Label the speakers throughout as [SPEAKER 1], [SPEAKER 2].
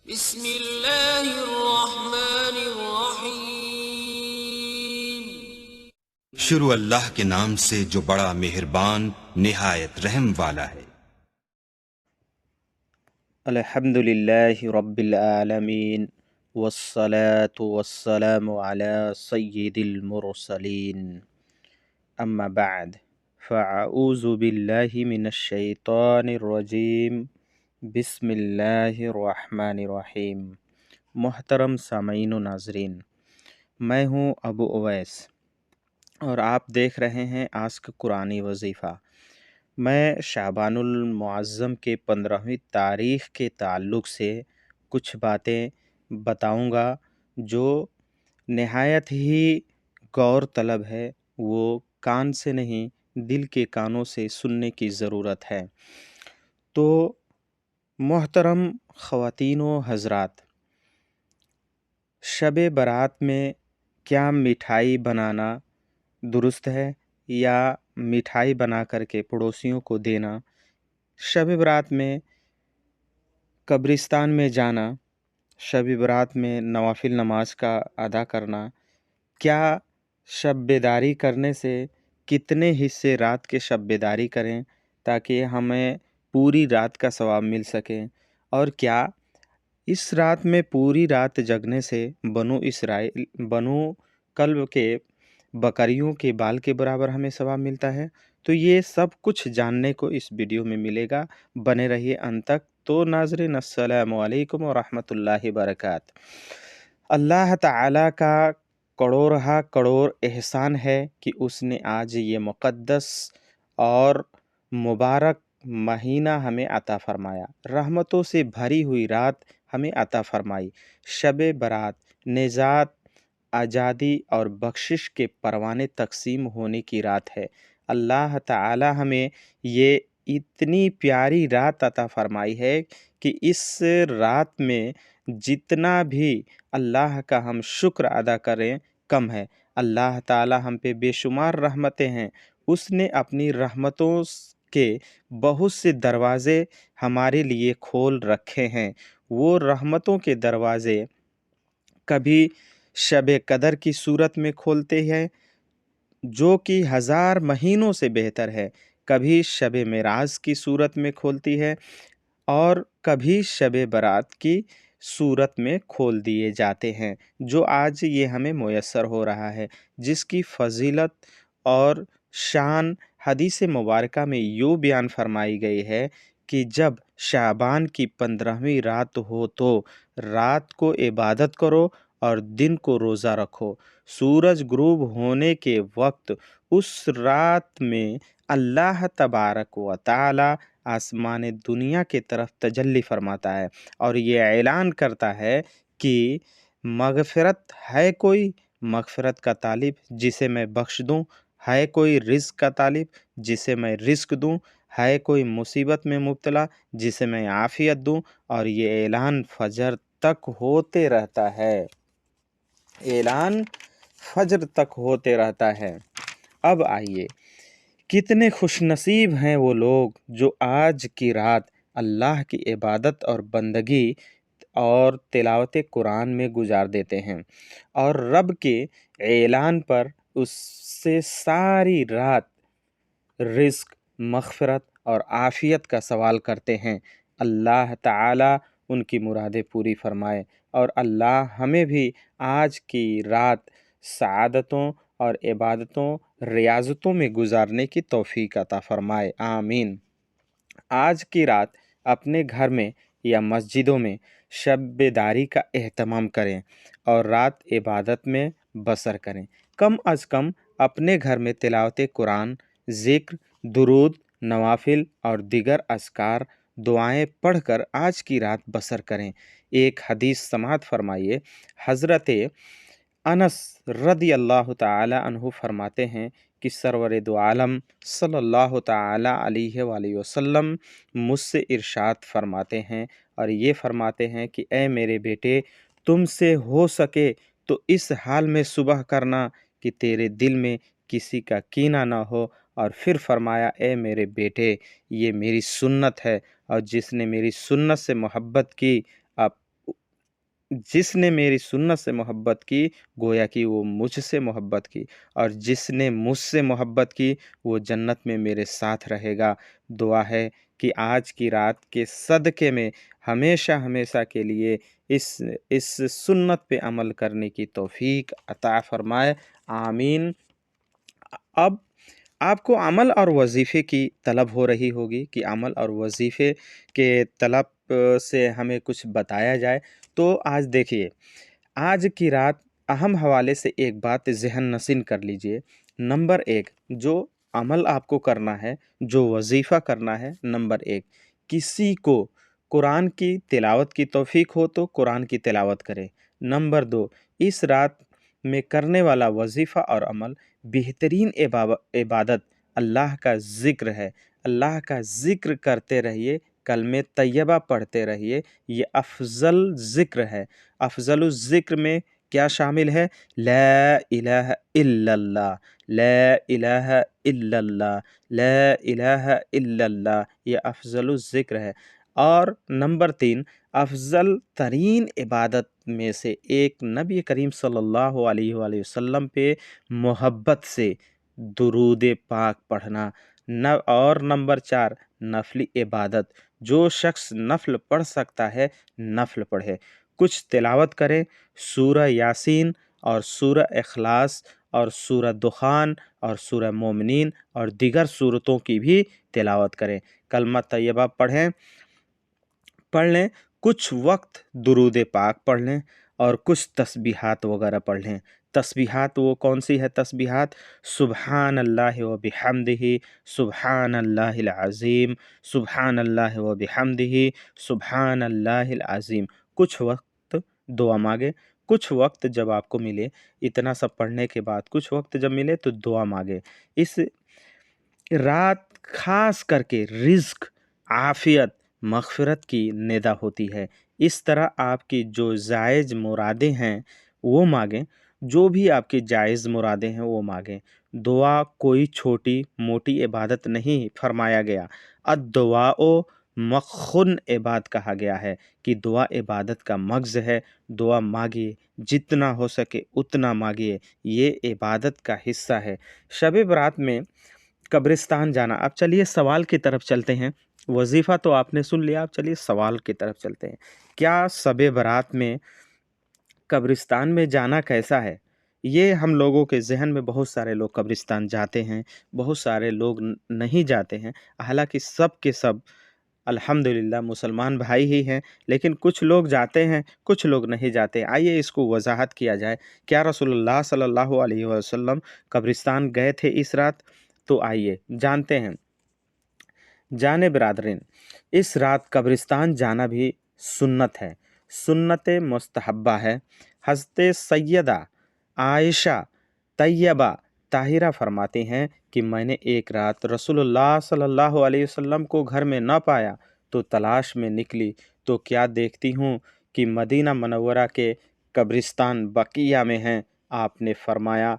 [SPEAKER 1] بسم اللہ الرحمن الرحیم۔
[SPEAKER 2] شروع اللہ کے نام سے جو بڑا مہربان نہایت رحم والا ہے۔
[SPEAKER 3] الحمد للہ رب العالمین والصلاة والسلام علی سید المرسلین اما بعد فاعوذ باللہ من الشیطان الرجیم بسم اللہ الرحمن الرحیم۔ محترم سامعین و ناظرین، میں ہوں ابو اویس اور آپ دیکھ رہے ہیں آج کا قرآنی وظیفہ۔ میں شعبان المعظم کے 15ویں تاریخ کے تعلق سے کچھ باتیں بتاؤں گا جو نہایت ہی غور طلب ہے، وہ کان سے نہیں دل کے کانوں سے سننے کی ضرورت ہے۔ تو محترم خواتین و حضرات، شب برات میں کیا مٹھائی بنانا درست ہے یا مٹھائی بنا کر کے پڑوسیوں کو دینا؟ شب برات میں قبرستان میں جانا، شب برات میں نوافل نماز کا ادا کرنا، کیا شب بیداری کرنے سے کتنے حصے رات کے شب بیداری کریں تاکہ ہمیں پوری رات کا ثواب مل سکے، اور کیا اس رات میں پوری رات جگنے سے بنو کلب کے بکریوں کے بال کے برابر ہمیں ثواب ملتا ہے؟ تو یہ سب کچھ جاننے کو اس ویڈیو میں ملے گا، بنے رہیے انت تک۔ تو ناظرین، السلام علیکم ورحمۃ اللہ وبرکاتہ۔ اللہ تعالیٰ کا کروڑہ کروڑ احسان ہے کہ اس نے آج یہ مقدس اور مبارک مہینہ ہمیں عطا فرمایا، رحمتوں سے بھری ہوئی رات ہمیں عطا فرمائی۔ شب برات نجات، آزادی اور بخشش کے پروانے تقسیم ہونے کی رات ہے۔ اللہ تعالی ہمیں یہ اتنی پیاری رات عطا فرمائی ہے کہ اس رات میں جتنا بھی اللہ کا ہم شکر ادا کریں کم ہے۔ اللہ تعالی ہم پہ بے شمار رحمتیں ہیں، اس نے اپنی رحمتوں کے بہت سے دروازے ہمارے لیے کھول رکھے ہیں۔ وہ رحمتوں کے دروازے کبھی شب قدر کی صورت میں کھولتے ہیں جو کہ 1000 مہینوں سے بہتر ہے، کبھی شب معراج کی صورت میں کھولتی ہے، اور کبھی شب برات کی صورت میں کھول دیے جاتے ہیں، جو آج یہ ہمیں میسر ہو رہا ہے، جس کی فضیلت اور شان حدیث مبارکہ میں یوں بیان فرمائی گئی ہے کہ جب شعبان کی 15ویں رات ہو تو رات کو عبادت کرو اور دن کو روزہ رکھو۔ سورج غروب ہونے کے وقت اس رات میں اللہ تبارک و تعالی آسمان دنیا کے طرف تجلی فرماتا ہے اور یہ اعلان کرتا ہے کہ مغفرت ہے کوئی مغفرت کا طالب جسے میں بخش دوں، ہے کوئی رزق کا طالب جسے میں رزق دوں، ہے کوئی مصیبت میں مبتلا جسے میں عافیت دوں، اور یہ اعلان فجر تک ہوتے رہتا ہے، اعلان فجر تک ہوتے رہتا ہے۔ اب آئیے، کتنے خوش نصیب ہیں وہ لوگ جو آج کی رات اللہ کی عبادت اور بندگی اور تلاوت قرآن میں گزار دیتے ہیں اور رب کے اعلان پر اس سے ساری رات رزق، مغفرت اور عافیت کا سوال کرتے ہیں۔ اللہ تعالی ان کی مرادیں پوری فرمائے، اور اللہ ہمیں بھی آج کی رات سعادتوں اور عبادتوں، ریاضتوں میں گزارنے کی توفیق عطا فرمائے، آمین۔ آج کی رات اپنے گھر میں یا مسجدوں میں شب بیداری کا اہتمام کریں اور رات عبادت میں بسر کریں۔ کم از کم اپنے گھر میں تلاوت قرآن، ذکر، درود، نوافل اور دیگر اذکار، دعائیں پڑھ کر آج کی رات بسر کریں۔ ایک حدیث سماعت فرمائیے، حضرت انس رضی اللہ تعالی عنہ فرماتے ہیں کہ سرور دو عالم صلی اللہ تعالی علیہ وآلہ وسلم مجھ سے ارشاد فرماتے ہیں، اور یہ فرماتے ہیں کہ اے میرے بیٹے، تم سے ہو سکے تو اس حال میں صبح کرنا کہ تیرے دل میں کسی کا کینہ نہ ہو، اور پھر فرمایا اے میرے بیٹے، یہ میری سنت ہے، اور جس نے میری سنت سے محبت کی اب जिस ने मेरी सुन्नत से मोहब्बत की गोया कि वो मुझसे मोहब्बत की, और जिसने मुझसे मोहब्बत की वो जन्नत में मेरे साथ रहेगा। दुआ है कि आज की रात के सदक़े में हमेशा हमेशा के लिए इस सुन्नत पे अमल करने की तौफ़ीक अता फ़रमाए। आमीन। अब आपको अमल और वजीफ़े की तलब हो रही होगी कि अमल और वजीफ़े के तलब से हमें कुछ बताया जाए। तो आज देखिए, आज की रात अहम हवाले से एक बात ज़हन नशीन कर लीजिए। नंबर 1, जो अमल आपको करना है, जो वजीफ़ा करना है, नंबर 1, किसी को कुरान की तिलावत की तौफ़ीक हो तो कुरान की तिलावत करें। नंबर 2, इस रात में करने वाला वजीफ़ा और अमल बेहतरीन इबादत अल्लाह का ज़िक्र है। अल्लाह का ज़िक्र करते रहिए, कलमे तैयबा पढ़ते रहिए, ये अफ़ज़ल ज़िक्र है। अफ़ज़लुज़ ज़िक्र में क्या शामिल है? ला इलाहा इल्लल्लाह, ला इलाहा इल्लल्लाह, ला इलाहा इल्लल्लाह, ये अफ़ज़लुज़ ज़िक्र है। और नंबर 3, अफ़ज़ल तरीन इबादत में से एक नबी करीम सल्लल्लाहु अलैहि वसल्लम पे मोहब्बत से दुरूद पाक पढ़ना। और नंबर 4, नफली इबादत। जो शख्स नफल पढ़ सकता है, नफल पढ़े। कुछ तिलावत करें, सूरह यासीन और सूरह इखलास और सूरह दुखान और सूरह मोमिनीन और दीगर सूरतों की भी तिलावत करें। कलमा तैयबा पढ़ लें, कुछ वक्त दुरूद पाक पढ़ लें और कुछ तस्बीहात वगैरह पढ़ लें। तस्बीहात वो कौन सी है तस्बीहात? सुब्हानल्लाहि व बिहम्दिही, सुब्हानल्लाहिल अज़ीम, सुब्हानल्लाहि व बिहम्दिही, सुब्हानल्लाहिल अज़ीम। कुछ वक्त दुआ मांगे, कुछ वक्त जब आपको मिले, इतना सब पढ़ने के बाद कुछ वक्त जब मिले तो दुआ मांगे। इस रात खास करके रिज़्क, आफ़ियत, मग़फ़िरत की निदा होती है। इस तरह आपकी जो जायज़ मुरादें हैं वो मांगें, जो भी आपकी जायज़ मुरादें हैं वो मांगें। दुआ कोई छोटी मोटी इबादत नहीं फरमाया गया। अद्दुआओ मख़्ख़ुन इबाद कहा गया है कि दुआ इबादत का मग़ज़ है। दुआ मांगिए, जितना हो सके उतना मांगिए, ये इबादत का हिस्सा है। शब बरात में कब्रिस्तान जाना। अब चलिए सवाल की तरफ चलते हैं। वजीफ़ा तो आपने सुन लिया, अब चलिए सवाल की तरफ चलते हैं। क्या शब बारात में कब्रिस्तान में जाना कैसा है? ये हम लोगों के ज़हन में बहुत सारे लोग कब्रिस्तान जाते हैं, बहुत सारे लोग नहीं जाते हैं। हालांकि सब के सब अल्हम्दुलिल्लाह मुसलमान भाई ही हैं, लेकिन कुछ लोग जाते हैं, कुछ लोग नहीं जाते। आइए इसको वजाहत किया जाए। क्या रसूलुल्लाह सल्लल्लाहु अलैहि वसल्लम कब्रिस्तान गए थे इस रात? तो आइए जानते हैं। जाने बिरादरीन, इस रात कब्रिस्तान जाना भी सुन्नत है, सुन्नत मुस्तहब्बा है। हज़रत सैयदा आयशा तैयबा ताहिरा फरमाती हैं कि मैंने एक रात रसूलुल्लाह सल्लल्लाहु अलैहि वसल्लम को घर में न पाया तो तलाश में निकली, तो क्या देखती हूँ कि मदीना मनव्वरा के कब्रिस्तान बकिया में हैं। आपने फरमाया,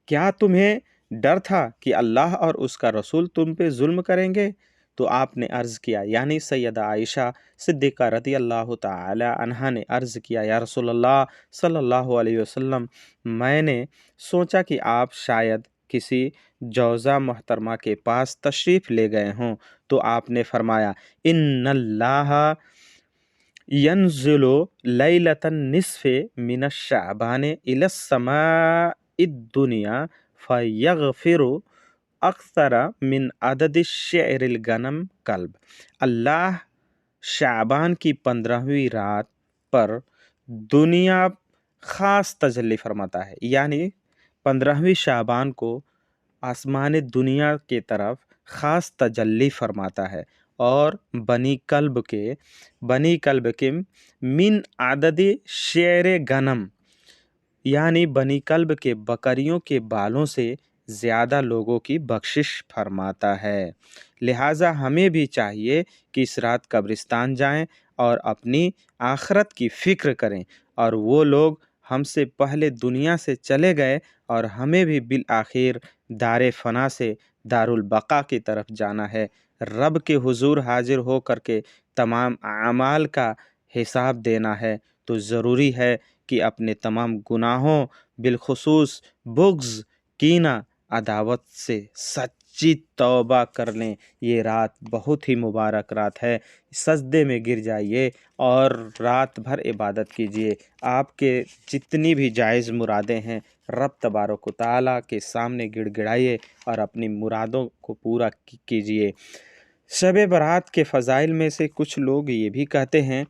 [SPEAKER 3] क्या तुम्हें डर था कि अल्लाह और उसका रसूल तुम पे जुल्म करेंगे? तो आपने अर्ज़ किया, यानी सैयदा आयशा सिद्दीक़ा रज़ी अल्लाह ताला अन्हा ने अर्ज़ किया, या रसूलल्लाह सल्लल्लाहु अलैहि वसल्लम, मैंने सोचा कि आप शायद किसी जौज़ा मोहतरमा के पास तशरीफ़ ले गए हों। तो आपने फरमाया, इन्नल्लाह यंज़िलु लैलतन निस्फ़े मिनश शाबान इलस समाइद दुनिया फयग़फ़िरु अक्सरा मिन अदद शेरिल गनम कल्ब। अल्लाह शाबान की 15वीं रात पर दुनिया ख़ास तजल्ली फरमाता है, यानी 15वीं शाबान को आसमान दुनिया के तरफ ख़ास तजल्ली फरमाता है और बनी कल्ब के मिन आदद शेर गनम, यानी बनी कल्ब के बकरियों के बालों से ज़्यादा लोगों की बख्शिश फरमाता है। लिहाजा हमें भी चाहिए कि इस रात कब्रिस्तान जाएं और अपनी आखरत की फ़िक्र करें। और वो लोग हमसे पहले दुनिया से चले गए और हमें भी बिल आखिर दारे फ़ना से दारुल बका की तरफ जाना है। रब के हुजूर हाजिर हो करके तमाम आमाल का हिसाब देना है तो ज़रूरी है कि अपने तमाम गुनाहों बिलखुसूस बुग़्ज़, कीना, अदावत से सच्ची तौबा कर लें। ये रात बहुत ही मुबारक रात है। सजदे में गिर जाइए और रात भर इबादत कीजिए। आपके जितनी भी जायज़ मुरादें हैं रब तबारक व तआला के सामने गिड़गिड़ाइए और अपनी मुरादों को पूरा कीजिए। शब बारात के फ़ज़ाइल में से कुछ लोग ये भी कहते हैं,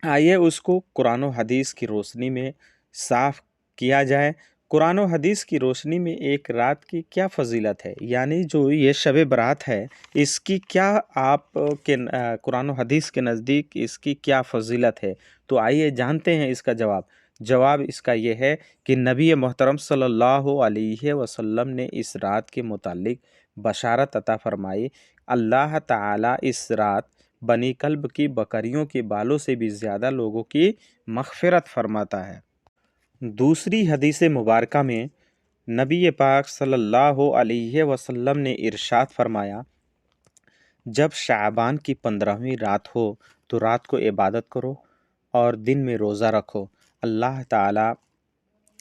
[SPEAKER 3] आइए उसको कुरान और हदीस की रोशनी में साफ़ किया जाए। कुरान और हदीस की रोशनी में एक रात की क्या फ़जीलत है, यानी जो ये शब बारात है इसकी क्या आप के कुरान और हदीस के नज़दीक इसकी क्या फ़जीलत है। तो आइए जानते हैं इसका जवाब। जवाब इसका ये है कि नबी मोहतरम सल्लल्लाहु अलैहि वसल्लम ने इस रात के मुतालिक बशारत अता फ़रमाई। अल्लाह ताला इस रात बनी कल्ब की बकरियों के बालों से भी ज़्यादा लोगों की मग़फ़िरत फ़रमाता है। दूसरी हदीस मुबारका में नबी पाक सल्लल्लाहु अलैहि वसल्लम ने इरशाद फरमाया, जब शाबान की 15वीं रात हो तो रात को इबादत करो और दिन में रोज़ा रखो। अल्लाह ताला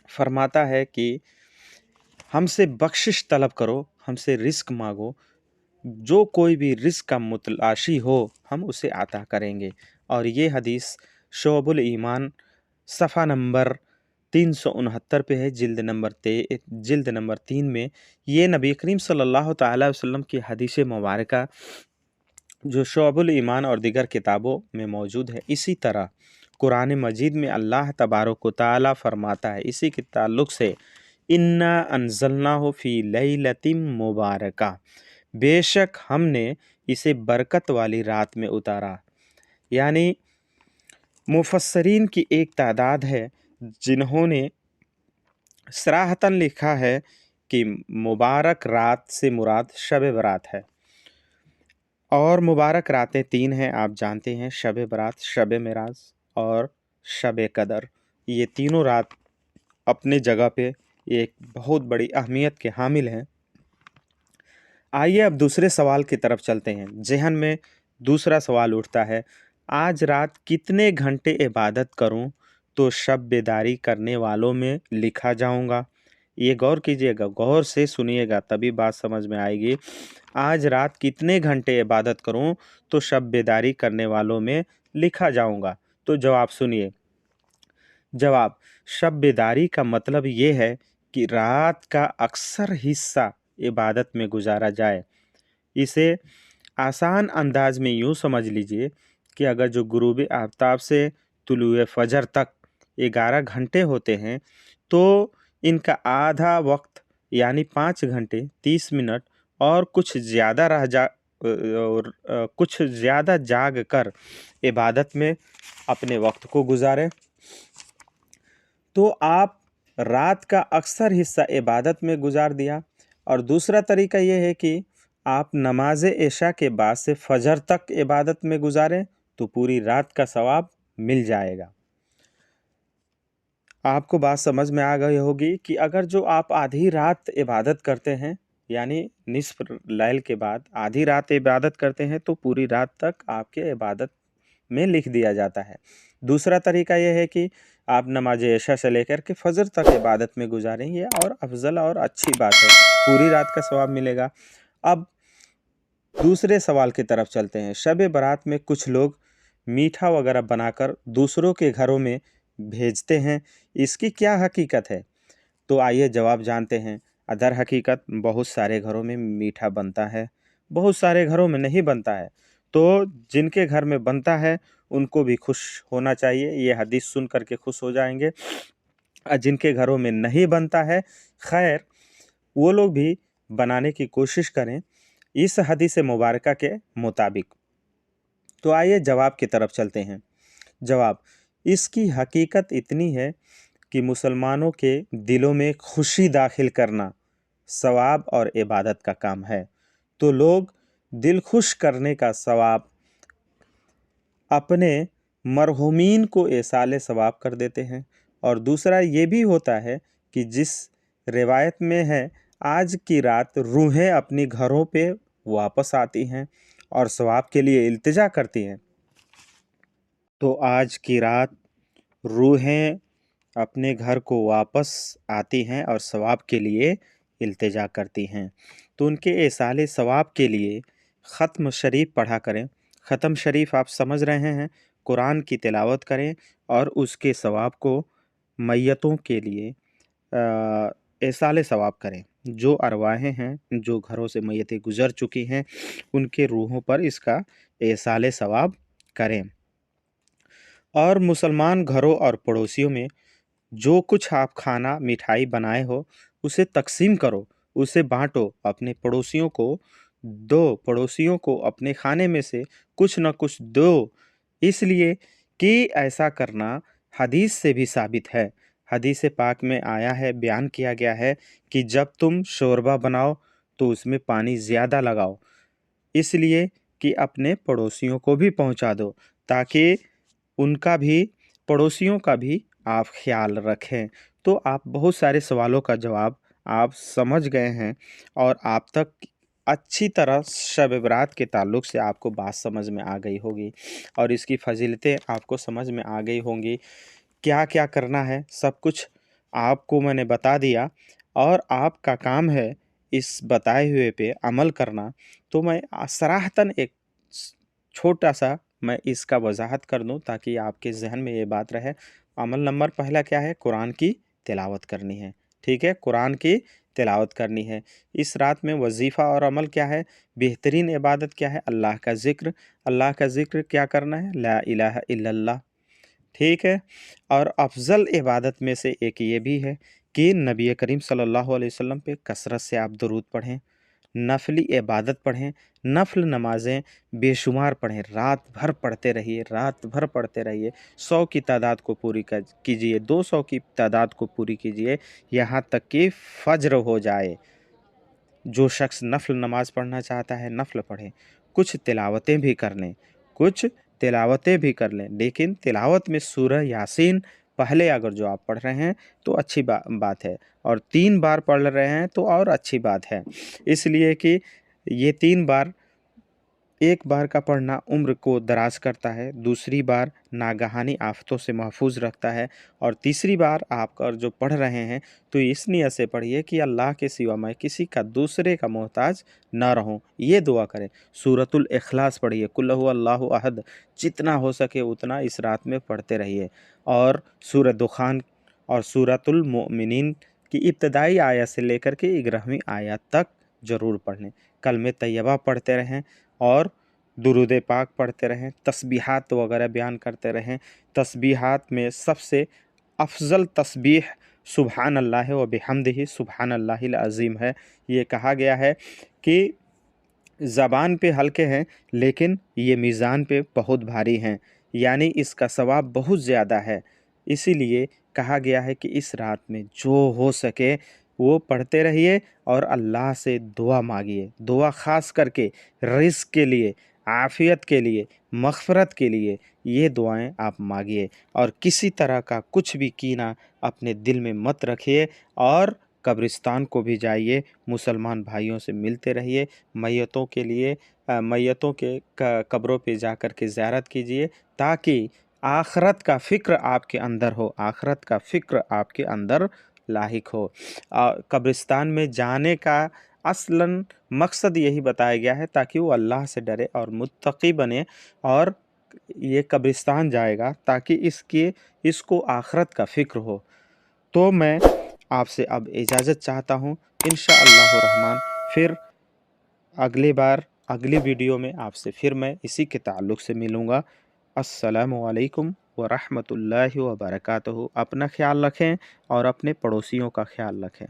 [SPEAKER 3] फरमाता है कि हमसे बख्शिश तलब करो, हमसे रिज़्क़ मांगो, जो कोई भी रिज़्क़ का मुतलाशी हो हम उसे अता करेंगे। और ये हदीस शोअबुल ईमान सफ़ा नंबर 369 पे है, जिल्द नंबर 3 में ये नबी करीम सल्लल्लाहु तआला वसल्लम की हदीस मुबारका जो शोअबुल ईमान और दीगर किताबों में मौजूद है। इसी तरह कुरान मजीद में अल्लाह तबारक व तआला फरमाता है इसी के ताल्लुक़ से, इन्ना अंज़लनाहु फ़ी लैलतिम मुबारका, बेशक हमने इसे बरकत वाली रात में उतारा। यानी मुफस्सरीन की एक तादाद है जिन्होंने सराहतन लिखा है कि मुबारक रात से मुराद शब बारात है। और मुबारक रातें 3 हैं, आप जानते हैं, शब बारात, शब मेराज और शब कदर। ये तीनों रात अपने जगह पे एक बहुत बड़ी अहमियत के हामिल हैं। आइए अब दूसरे सवाल की तरफ चलते हैं। ज़हन में दूसरा सवाल उठता है, आज रात कितने घंटे इबादत करूं तो शब बेदारी करने वालों में लिखा जाऊंगा। ये गौर कीजिएगा, गौर से सुनिएगा तभी बात समझ में आएगी। आज रात कितने घंटे इबादत करूं तो शब बेदारी करने वालों में लिखा जाऊंगा। तो जवाब सुनिए। जवाब, शब बेदारी का मतलब ये है कि रात का अक्सर हिस्सा इबादत में गुजारा जाए। इसे आसान अंदाज में यूँ समझ लीजिए कि अगर जो गुरूब आफ्ताब से तुलुए फजर तक 11 घंटे होते हैं तो इनका आधा वक्त यानी 5 घंटे 30 मिनट और कुछ ज़्यादा जाग कर इबादत में अपने वक्त को गुजारें। तो आप रात का अक्सर हिस्सा इबादत में गुजार दिया। और दूसरा तरीका ये है कि आप नमाज इशा के बाद से फजर तक इबादत में गुजारें तो पूरी रात का सवाब मिल जाएगा। आपको बात समझ में आ गई होगी कि अगर जो आप आधी रात इबादत करते हैं यानी निस्फ लैल के बाद आधी रात इबादत करते हैं तो पूरी रात तक आपके इबादत में लिख दिया जाता है। दूसरा तरीका यह है कि आप नमाज इशा से लेकर के फजर तक इबादत में गुजारेंगे और अफजल और अच्छी बात है, पूरी रात का सवाब मिलेगा। अब दूसरे सवाल की तरफ चलते हैं। शब बारात में कुछ लोग मीठा वगैरह बनाकर दूसरों के घरों में भेजते हैं, इसकी क्या हकीकत है? तो आइए जवाब जानते हैं। दर हकीकत बहुत सारे घरों में मीठा बनता है, बहुत सारे घरों में नहीं बनता है। तो जिनके घर में बनता है उनको भी खुश होना चाहिए, ये हदीस सुन करके खुश हो जाएंगे। जिनके घरों में नहीं बनता है, खैर वो लोग भी बनाने की कोशिश करें इस हदीस मुबारका के मुताबिक। तो आइए जवाब की तरफ चलते हैं। जवाब, इसकी हकीकत इतनी है कि मुसलमानों के दिलों में खुशी दाखिल करना सवाब और इबादत का काम है। तो लोग दिल खुश करने का सवाब अपने मरहूमीन को एसाले सवाब कर देते हैं। और दूसरा ये भी होता है कि जिस रिवायत में है, आज की रात रूहें अपनी घरों पे वापस आती हैं और सवाब के लिए इल्तिजा करती हैं। तो आज की रात रूहें अपने घर को वापस आती हैं और सवाब के लिए इल्तिजा करती हैं। तो उनके एसाले सवाब के लिए ख़त्म शरीफ पढ़ा करें। ख़त्म शरीफ आप समझ रहे हैं, कुरान की तिलावत करें और उसके सवाब को मैयतों के लिए एसाले सवाब करें। जो अरवाहें हैं, जो घरों से मैयतें गुज़र चुकी हैं, उनके रूहों पर इसका एसाले सवाब करें। और मुसलमान घरों और पड़ोसियों में जो कुछ आप खाना मिठाई बनाए हो उसे तकसीम करो, उसे बांटो, अपने पड़ोसियों को दो, पड़ोसियों को अपने खाने में से कुछ न कुछ दो, इसलिए कि ऐसा करना हदीस से भी साबित है। हदीस पाक में आया है, बयान किया गया है कि जब तुम शोरबा बनाओ तो उसमें पानी ज़्यादा लगाओ, इसलिए कि अपने पड़ोसियों को भी पहुंचा दो, ताकि उनका भी, पड़ोसियों का भी आप ख्याल रखें। तो आप बहुत सारे सवालों का जवाब आप समझ गए हैं और आप तक अच्छी तरह शब बरात के ताल्लुक़ से आपको बात समझ में आ गई होगी और इसकी फ़जीलतें आपको समझ में आ गई होंगी। क्या क्या करना है सब कुछ आपको मैंने बता दिया और आपका काम है इस बताए हुए पे अमल करना। तो मैं सराहतन एक छोटा सा मैं इसका वजाहत कर दूं ताकि आपके जहन में ये बात रहे। अमल नंबर पहला क्या है? कुरान की तिलावत करनी है। ठीक है, कुरान की तिलावत करनी है। इस रात में वजीफ़ा और अमल क्या है? बेहतरीन इबादत क्या है? अल्लाह का ज़िक्र। अल्लाह का ज़िक्र क्या करना है? ला इलाहा इल्लल्लाह। ठीक है, और अफजल इबादत में से एक ये भी है कि नबी करीम सल्लल्लाहु अलैहि वसल्लम पे कसरत से आप दरूद पढ़ें, नफली इबादत पढ़ें, नफल नमाज़ें बेशुमार पढ़ें, रात भर पढ़ते रहिए, रात भर पढ़ते रहिए। 100 की तादाद को पूरी कीजिए, 200 की तादाद को पूरी कीजिए, यहाँ तक कि फज्र हो जाए। जो शख्स नफल नमाज पढ़ना चाहता है नफल पढ़े, कुछ तिलावतें भी कर लें, कुछ तिलावतें भी कर लें, लेकिन तिलावत में सूरह यासीन पहले अगर जो आप पढ़ रहे हैं तो अच्छी बात है, और 3 बार पढ़ रहे हैं तो और अच्छी बात है, इसलिए कि ये 3 बार, एक बार का पढ़ना उम्र को दराज करता है, दूसरी बार नागहानी आफतों से महफूज रखता है, और तीसरी बार आप अगर जो पढ़ रहे हैं तो इस नियत से पढ़िए कि अल्लाह के सिवा मैं किसी का दूसरे का मोहताज ना रहूं। ये दुआ करें। सूरतुल इखलास पढ़िए, कुल हु अल्लाहु अहद, जितना हो सके उतना इस रात में पढ़ते रहिए। और सूरह दुखान और सूरतुल मोमिनीन की इब्तदाई आयत से लेकर के 11वीं आयत तक ज़रूर पढ़ लें। कलमे तैयबा पढ़ते रहें और दुरूद पाक पढ़ते रहें, तस्बीहात वगैरह बयान करते रहें। तस्बीहात में सबसे अफजल तस्बीह सुबहान अल्लाह व बिहम्दिही सुबहान अल्लाहिल अज़ीम है। ये कहा गया है कि ज़बान पे हल्के हैं लेकिन ये मीज़ान पे बहुत भारी हैं, यानी इसका सवाब बहुत ज़्यादा है। इसीलिए कहा गया है कि इस रात में जो हो सके वो पढ़ते रहिए और अल्लाह से दुआ मांगिए। दुआ ख़ास करके रिज़्क़ के लिए, आफ़ियत के लिए, मग़फ़िरत के लिए ये दुआएं आप मांगिए, और किसी तरह का कुछ भी कीना अपने दिल में मत रखिए। और कब्रिस्तान को भी जाइए, मुसलमान भाइयों से मिलते रहिए, मैयतों के लिए मैयतों के कब्रों पे जा कर के ज़ियारत कीजिए, ताकि आखरत का फ़िक्र आपके अंदर हो, आखरत का फ़िक्र आपके अंदर लाहिक हो। कब्रिस्तान में जाने का असलन मकसद यही बताया गया है ताकि वो अल्लाह से डरे और मुत्तकी बने, और ये कब्रिस्तान जाएगा ताकि इसको आखरत का फ़िक्र हो। तो मैं आपसे अब इजाज़त चाहता हूँ, इंशाअल्लाह रहमान फिर अगली बार अगली वीडियो में आपसे फिर मैं इसी के ताल्लुक़ से मिलूँगा। अस्सलामु अलैकुम व रहमतुल्लाहि व बरकातहू। अपना ख्याल रखें और अपने पड़ोसियों का ख्याल रखें।